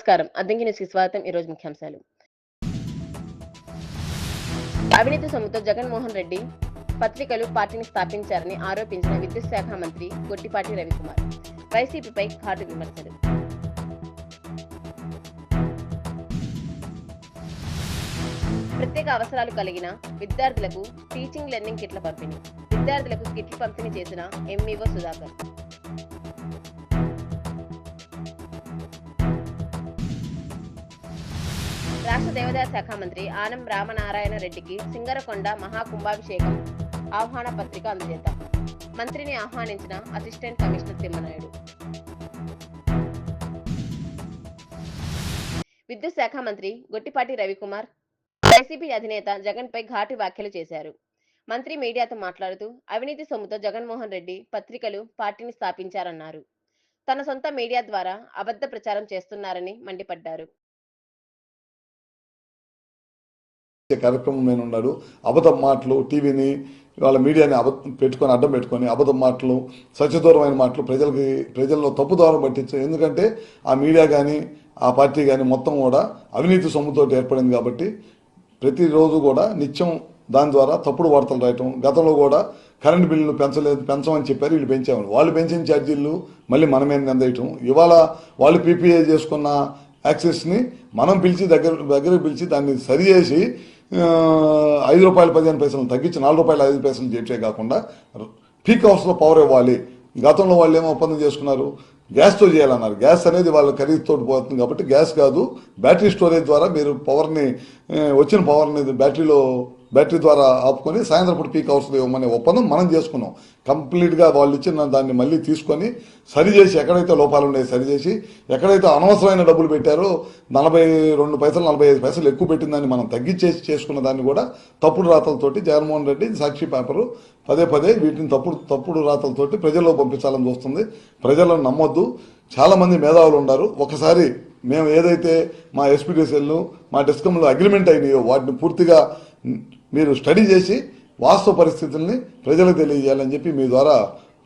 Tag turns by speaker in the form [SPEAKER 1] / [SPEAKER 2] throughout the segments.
[SPEAKER 1] నమస్కారం. అద్దంకి న్యూస్‌కి స్వాగతం. ఈరోజు ముఖ్యాంశాలు. అవినీతి సొమ్ముతో జగన్మోహన్ రెడ్డి పత్రికలు, పార్టీని స్థాపించారని ఆరోపించిన విద్యుత్ శాఖ మంత్రి గొట్టిపాటి రవికుమార్. వైసీపీపై ఘాటు విమర్శలు. ప్రత్యేక అవసరాలు కలిగిన విద్యార్థులకు టీచింగ్ లెర్నింగ్ కిట్ల పంపిణీ. విద్యార్థులకు కిట్లు పంపిణీ చేసిన ఎంఈఓ సుధాకర్. రాష్ట్ర దేవాదాయ శాఖ మంత్రి ఆనం రామనారాయణ రెడ్డికి సింగరకొండ మహాకుంభాభిషేకం ఆహ్వాన పత్రిక అందజేత. మంత్రిని ఆహ్వానించిన అసిస్టెంట్ కమిషనర్ తిమ్మనాయుడు. విద్యుత్ శాఖ మంత్రి గొట్టిపాటి రవికుమార్ వైసీపీ అధినేత జగన్ పై ఘాటు వ్యాఖ్యలు చేశారు. మంత్రి మీడియాతో మాట్లాడుతూ అవినీతి సొమ్ముతో జగన్మోహన్ రెడ్డి పత్రికలు, పార్టీని స్థాపించారన్నారు. తన సొంత మీడియా ద్వారా అబద్ధ ప్రచారం చేస్తున్నారని మండిపడ్డారు.
[SPEAKER 2] కార్యక్రమం మీద ఉన్నాడు. అబద్ధం మాటలు, టీవీని వాళ్ళ మీడియాని పెట్టుకొని అడ్డం పెట్టుకొని అబద్ధం మాటలు, సత్యదూరమైన మాటలు ప్రజల్లో తప్పుదారం పట్టించారు. ఎందుకంటే ఆ మీడియా కానీ ఆ పార్టీ కానీ మొత్తం కూడా అవినీతి సొమ్ముతో ఏర్పడింది కాబట్టి ప్రతిరోజు కూడా నిత్యం దాని ద్వారా తప్పుడు వార్తలు రాయటం. గతంలో కూడా కరెంటు బిల్లులు పెంచమని చెప్పారు, వీళ్ళు పెంచామని. వాళ్ళు పెంచిన ఛార్జీలు మళ్ళీ మన మీద నిందేయటం. ఇవాళ వాళ్ళు పీపీఏ చేసుకున్న యాక్సెస్ని మనం పిలిచి దగ్గర పిలిచి దాన్ని సరిచేసి ₹5.15 తగ్గించి ₹4.05 చేయటమే కాకుండా పీక్ అవర్స్లో పవర్ ఇవ్వాలి. గతంలో వాళ్ళు ఏమో ఒప్పందం చేసుకున్నారు, గ్యాస్తో చేయాలన్నారు. గ్యాస్ అనేది వాళ్ళ ఖరీదుతో పోతుంది కాబట్టి గ్యాస్ కాదు, బ్యాటరీ స్టోరేజ్ ద్వారా మీరు పవర్ని వచ్చిన పవర్ని బ్యాటరీ ద్వారా ఆపుకొని సాయంత్రం పూట పీక్ అవర్స్లో ఇవ్వమనే ఒప్పందం మనం చేసుకున్నాం. కంప్లీట్గా వాళ్ళు ఇచ్చిన దాన్ని మళ్ళీ తీసుకొని సరిచేసి, ఎక్కడైతే లోపాలు ఉన్నాయో సరిచేసి, ఎక్కడైతే అనవసరమైన డబ్బులు పెట్టారో 42 పైసలు 45 పైసలు ఎక్కువ పెట్టిందని మనం తగ్గించేసి చేసుకున్న దాన్ని కూడా తప్పుడు రాతలతోటి జగన్మోహన్ రెడ్డి సాక్షి పేపరు పదే వీటిని తప్పుడు రాతలతోటి ప్రజల్లో పంపించాలని చూస్తుంది. ప్రజలను నమ్మొద్దు. చాలా మంది మేధావులు ఉన్నారు. ఒకసారి మేము ఏదైతే మా ఎస్పీడీసీఎల్, మా డిస్కమ్లో అగ్రిమెంట్ అయినాయో వాటిని పూర్తిగా మీరు స్టడీ చేసి వాస్తవ పరిస్థితుల్ని ప్రజలకు తెలియజేయాలని చెప్పి మీ ద్వారా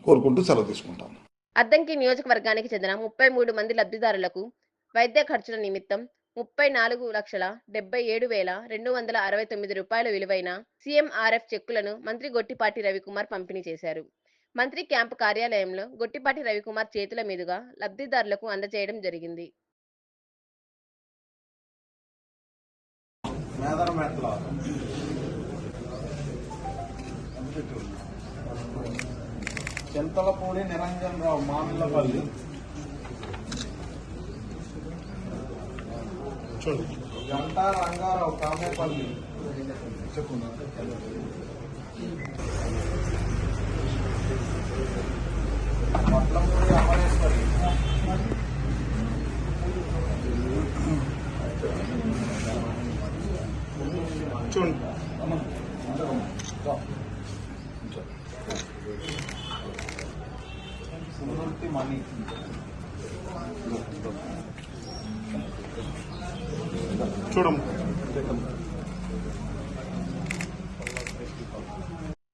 [SPEAKER 2] కోరుకుంటూ సెలవు తీసుకుంటాను.
[SPEAKER 1] అద్దంకి నియోజకవర్గానికి చెందిన 33 మంది లబ్ధిదారులకు వైద్య ఖర్చుల నిమిత్తం ₹34,77,269 విలువైన సీఎంఆర్ఎఫ్ చెక్కులను మంత్రి గొట్టిపాటి రవికుమార్ పంపిణీ చేశారు. మంత్రి క్యాంపు కార్యాలయంలో గొట్టిపాటి రవికుమార్ చేతుల మీదుగా లబ్ధిదారులకు అందజేయడం జరిగింది.
[SPEAKER 3] చింతలపూడి నిరంజన్ రావు, మామిళ్ళపల్లి. గంటా రంగారావు, కామేపల్లి. పట్లమూడి అమరేశ్వరి. మణి.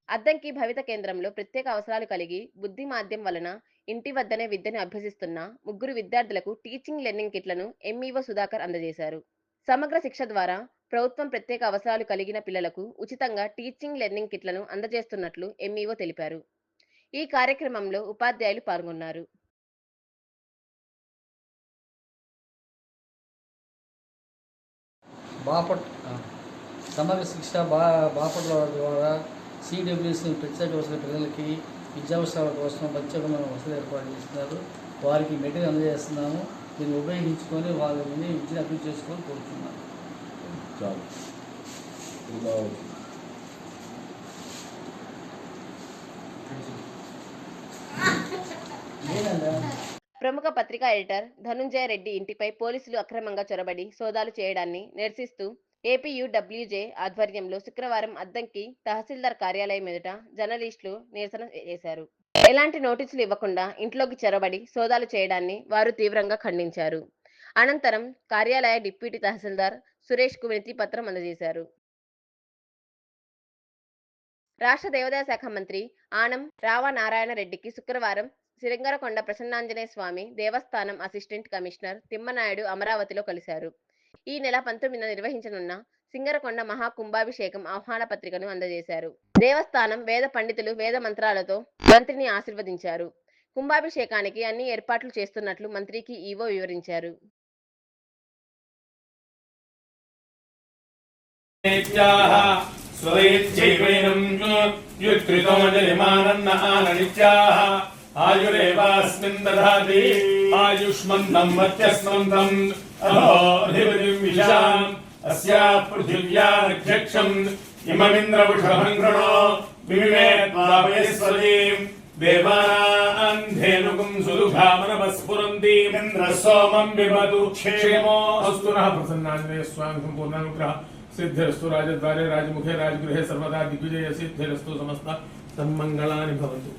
[SPEAKER 1] అద్దంకి భవిత కేంద్రంలో ప్రత్యేక అవసరాలు కలిగి బుద్ధి మాధ్యం వలన ఇంటి వద్దనే విద్యను అభ్యసిస్తున్న 3 విద్యార్థులకు టీచింగ్ లెర్నింగ్ కిట్లను ఎంఈఓ సుధాకర్ అందజేశారు. సమగ్ర శిక్ష ద్వారా ప్రభుత్వం ప్రత్యేక అవసరాలు కలిగిన పిల్లలకు ఉచితంగా టీచింగ్ లెర్నింగ్ కిట్లను అందజేస్తున్నట్లు ఎంఈఓ తెలిపారు. ఈ కార్యక్రమంలో ఉపాధ్యాయులు పాల్గొన్నారు.
[SPEAKER 4] సమగ్ర శిక్ష బాపట్ల ద్వారా సిడబ్ల్యూసీ ప్రత్యేక అవసరాల పిల్లలకి విద్యావసరాల కోసం ప్రత్యేకమైన వసతులు ఏర్పాటు చేస్తున్నారు. వారికి మెటీరియల్ అందజేస్తున్నాము. దీన్ని ఉపయోగించుకొని వాళ్ళ విద్యను అభివృద్ధి చేసుకొని కోరుతున్నాను.
[SPEAKER 1] ప్రముఖ పత్రికా ఎడిటర్ ధనుంజయ రెడ్డి ఇంటిపై పోలీసులు అక్రమంగా చొరబడి సోదాలు చేయడాన్ని నిరసిస్తూ ఏపీయూడబ్ల్యూజే ఆధ్వర్యంలో శుక్రవారం అద్దంకి తహసీల్దార్ కార్యాలయం ఎదుట జర్నలిస్టులు నిరసన చేశారు. ఎలాంటి నోటీసులు ఇవ్వకుండా ఇంట్లోకి చొరబడి సోదాలు చేయడాన్ని వారు తీవ్రంగా ఖండించారు. అనంతరం కార్యాలయ డిప్యూటీ తహసీల్దార్ సురేష్ కు వినతి పత్రం అందజేశారు. రాష్ట్ర దేవాదాయ శాఖ మంత్రి ఆనం రామనారాయణ రెడ్డికి శుక్రవారం సింగరకొండ ప్రసన్నాంజనేయ స్వామి దేవస్థానం అసిస్టెంట్ కమిషనర్ తిమ్మనాయుడు అమరావతిలో కలిశారు. ఈ నెల 19న నిర్వహించనున్న సింగరకొండ మహాకుంభాభిషేకం ఆహ్వాన పత్రికను అందజేశారు. దేవస్థానం వేద పండితులు వేద మంత్రాలతో మంత్రిని ఆశీర్వదించారు. కుంభాభిషేకానికి అన్ని ఏర్పాట్లు చేస్తున్నట్లు మంత్రికి ఈవో వివరించారు.
[SPEAKER 5] ఆయురేవాస్మిన్ దధాతి ఆయుష్మంతం మత్యస్మంతం అధిపతిం విశాం అస్యా పృథివ్యా అధ్యక్షం ఇమమింద్రవృషభం కృణో విమిమే ద్వాపయస్వదీం దేవానాం ధేనుకం సుదుఘామనవస్ఫురంతి ఇంద్ర సోమం విమదు క్షేమో అస్తు నః ప్రసన్నాంజనేయ స్వామి సంపూర్ణానుగ్రహ సిద్ధిరస్తు రాజద్వారే రాజముఖే రాజగృహే సర్వదా దిగ్విజయ సిద్ధిరస్తు సమస్త సన్మంగళాని భవంతు.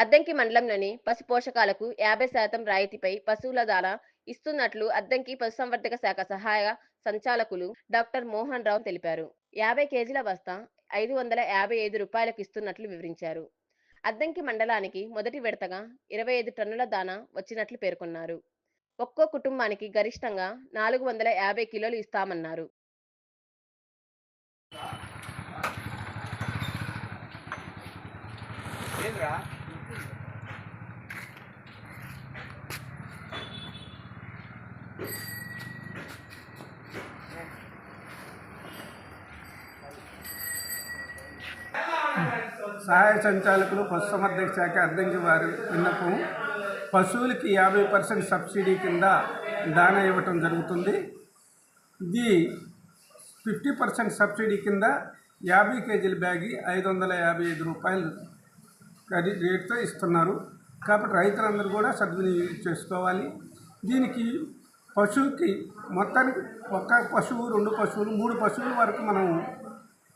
[SPEAKER 1] అద్దంకి మండలంలోని పశు పోషకాలకు 50% రాయితీపై పశువుల దాణా ఇస్తున్నట్లు అద్దంకి పశుసంవర్ధక శాఖ సహాయ సంచాలకులు డాక్టర్ మోహన్ రావు తెలిపారు. 50 కేజీల బస్తా 555 రూపాయలకు ఇస్తున్నట్లు వివరించారు. అద్దంకి మండలానికి మొదటి విడతగా 25 టన్నుల దాణా వచ్చినట్లు పేర్కొన్నారు. ఒక్కో కుటుంబానికి గరిష్టంగా 450 కిలోలు ఇస్తామన్నారు.
[SPEAKER 6] సహాయ సంచాలకులు పశుసంవర్ధక శాఖ అద్దంకి వారి విన్నపం పశువులకి 50% సబ్సిడీ కింద దాణా ఇవ్వటం జరుగుతుంది. ఇది 50% సబ్సిడీ కింద 50 కేజీల బ్యాగ్ 555 రూపాయలు రేటుతో ఇస్తున్నారు. కాబట్టి రైతులందరూ కూడా సద్వినియోగం చేసుకోవాలి. దీనికి పశువుకి మొత్తానికి ఒక పశువు 2 పశువులు 3 పశువుల వరకు మనం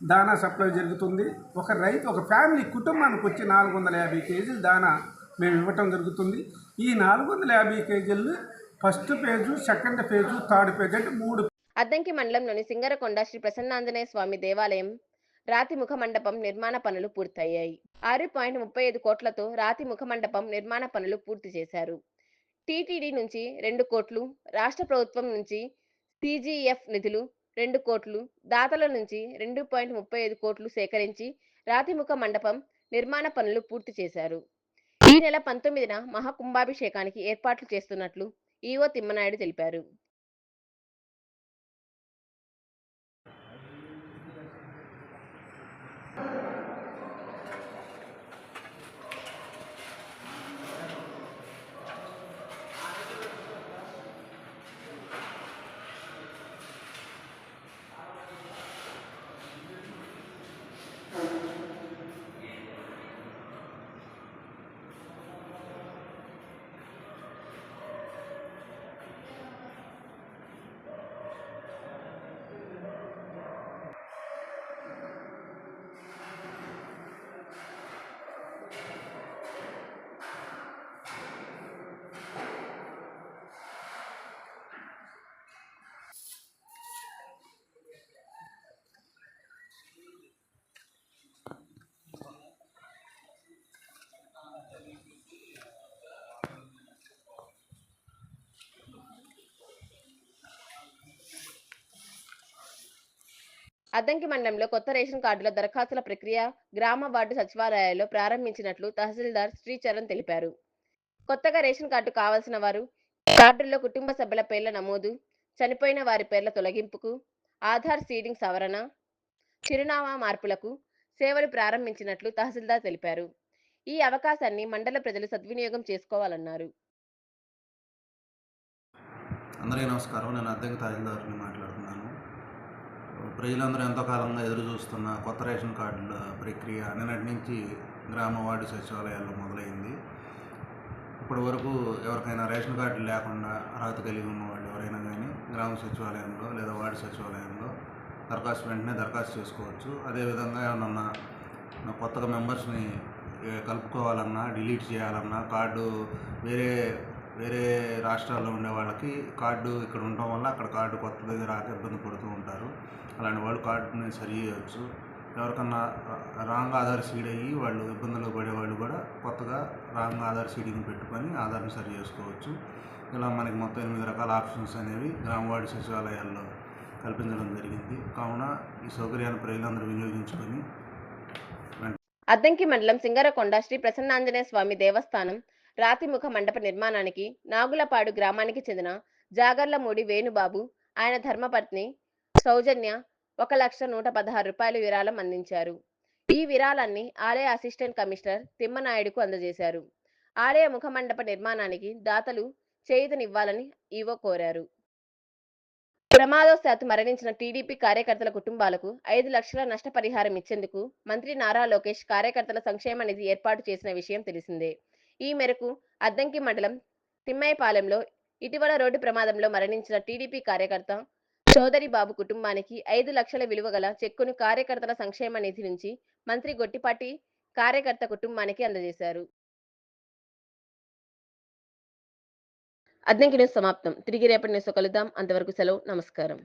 [SPEAKER 6] దాణా సప్లై జరుగుతుంది. ఒక రైతు ఒక ఫ్యామిలీ కుటుంబానికి వచ్చి 450 కేజీలు దాణా మేము ఇవ్వటం జరుగుతుంది. ఈ 450 కేజీలు first page, second page, third page అంటే 3.
[SPEAKER 1] అద్దంకి మండలంలోని సింగరకొండ శ్రీ ప్రసన్నాంజనేయ స్వామి దేవాలయం రాతి ముఖ మండపం నిర్మాణ పనులు పూర్తయ్యాయి. 6.35 కోట్లతో రాతి ముఖ మండపం నిర్మాణ పనులు పూర్తి చేశారు. టీటీడీ నుంచి 2 కోట్లు, రాష్ట్ర ప్రభుత్వం నుంచి CGF నిధులు 2 కోట్లు, దాతల నుంచి 2.35 కోట్లు సేకరించి రాతిముఖ మండపం నిర్మాణ పనులు పూర్తి చేశారు. ఈ నెల 19న మహాకుంభాభిషేకానికి ఏర్పాట్లు చేస్తున్నట్లు ఈవో తిమ్మనాయుడు తెలిపారు. అద్దంకి మండలంలో కొత్త రేషన్ కార్డుల దరఖాస్తుల ప్రక్రియ గ్రామ వార్డు సచివాలయాల్లో ప్రారంభించినట్లు తహసీల్దార్ శ్రీచరణ్ తెలిపారు. కొత్తగా రేషన్ కార్డు కావాల్సిన వారు కార్డుల్లో కుటుంబ సభ్యుల పేర్ల నమోదు, చనిపోయిన వారి పేర్ల తొలగింపుకు, ఆధార్ సీడింగ్ సవరణ, చిరునామా మార్పులకు సేవలు ప్రారంభించినట్లు తహసీల్దార్ తెలిపారు. ఈ అవకాశాన్ని మండల ప్రజలు సద్వినియోగం చేసుకోవాలన్నారు.
[SPEAKER 7] అందరికీ నమస్కారం. నేను అద్దంకి తహసీల్దార్ని మాట్లాడుతున్నాను. ప్రజలందరూ ఎంతో కాలంగా ఎదురు చూస్తున్న కొత్త రేషన్ కార్డుల ప్రక్రియ నిన్నటి నుంచి గ్రామ వార్డు సచివాలయాల్లో మొదలైంది. ఇప్పటి వరకు ఎవరికైనా రేషన్ కార్డు లేకుండా అర్హత కలిగి ఉన్న వాళ్ళు ఎవరైనా కానీ గ్రామ సచివాలయంలో లేదా వార్డు సచివాలయంలో వెంటనే దరఖాస్తు చేసుకోవచ్చు. అదేవిధంగా ఏమన్నా కొత్తగా మెంబర్స్ని కలుపుకోవాలన్నా, డిలీట్ చేయాలన్నా, కార్డు వేరే వేరే రాష్ట్రాల్లో ఉండే వాళ్ళకి కార్డు ఇక్కడ ఉండటం వల్ల అక్కడ కార్డు కొత్తది రాక ఇబ్బంది పడుతూ ఉంటారు. అలాంటి వాళ్ళు కార్డుని సరి చేయవచ్చు. ఎవరికన్నా రాంగ్ ఆధార్ సీడ్ అయ్యి వాళ్ళు ఇబ్బందులు పడేవాళ్ళు కూడా కొత్తగా రాంగ్ ఆధార్ సీడింగ్ పెట్టుకొని ఆధార్ని సరి చేసుకోవచ్చు. ఇలా మనకి మొత్తం 8 రకాల ఆప్షన్స్ అనేవి గ్రామవార్డు సచివాలయాల్లో కల్పించడం జరిగింది. కావున ఈ సౌకర్యాన్ని ప్రజలందరూ వినియోగించుకొని
[SPEAKER 1] అద్దంకి మండలం సింగరకొండ శ్రీ ప్రసన్నాంజనేయ స్వామి దేవస్థానం రాతిముఖ మండప నిర్మాణానికి నాగులపాడు గ్రామానికి చెందిన జాగర్లమూడి వేణుబాబు ఆయన ధర్మపత్ని సౌజన్య 1,116,000 రూపాయల విరాళం అందించారు. ఈ విరాళాన్ని ఆలయ అసిస్టెంట్ కమిషనర్ తిమ్మనాయుడుకు అందజేశారు. ఆలయ ముఖమండప నిర్మాణానికి దాతలు చేయూతనివ్వాలని ఈవో కోరారు. ప్రమాదవశాత్తు మరణించిన టీడీపీ కార్యకర్తల కుటుంబాలకు 5 లక్షల నష్టపరిహారం ఇచ్చేందుకు మంత్రి నారా లోకేష్ కార్యకర్తల సంక్షేమ నిధి ఏర్పాటు చేసిన విషయం తెలిసిందే. ఈ మేరకు అద్దంకి మండలం తిమ్మయ్యపాలెంలో ఇటీవల రోడ్డు ప్రమాదంలో మరణించిన టీడీపీ కార్యకర్త చౌదరి బాబు కుటుంబానికి 5 లక్షల విలువ గల చెక్కును కార్యకర్తల సంక్షేమ నిధి నుంచి మంత్రి గొట్టిపాటి కార్యకర్త కుటుంబానికి అందజేశారు. అద్దంకి న్యూస్ సమాప్తం. తిరిగి రేపటి న్యూస్ కలుద్దాం. అంతవరకు సెలవు. నమస్కారం.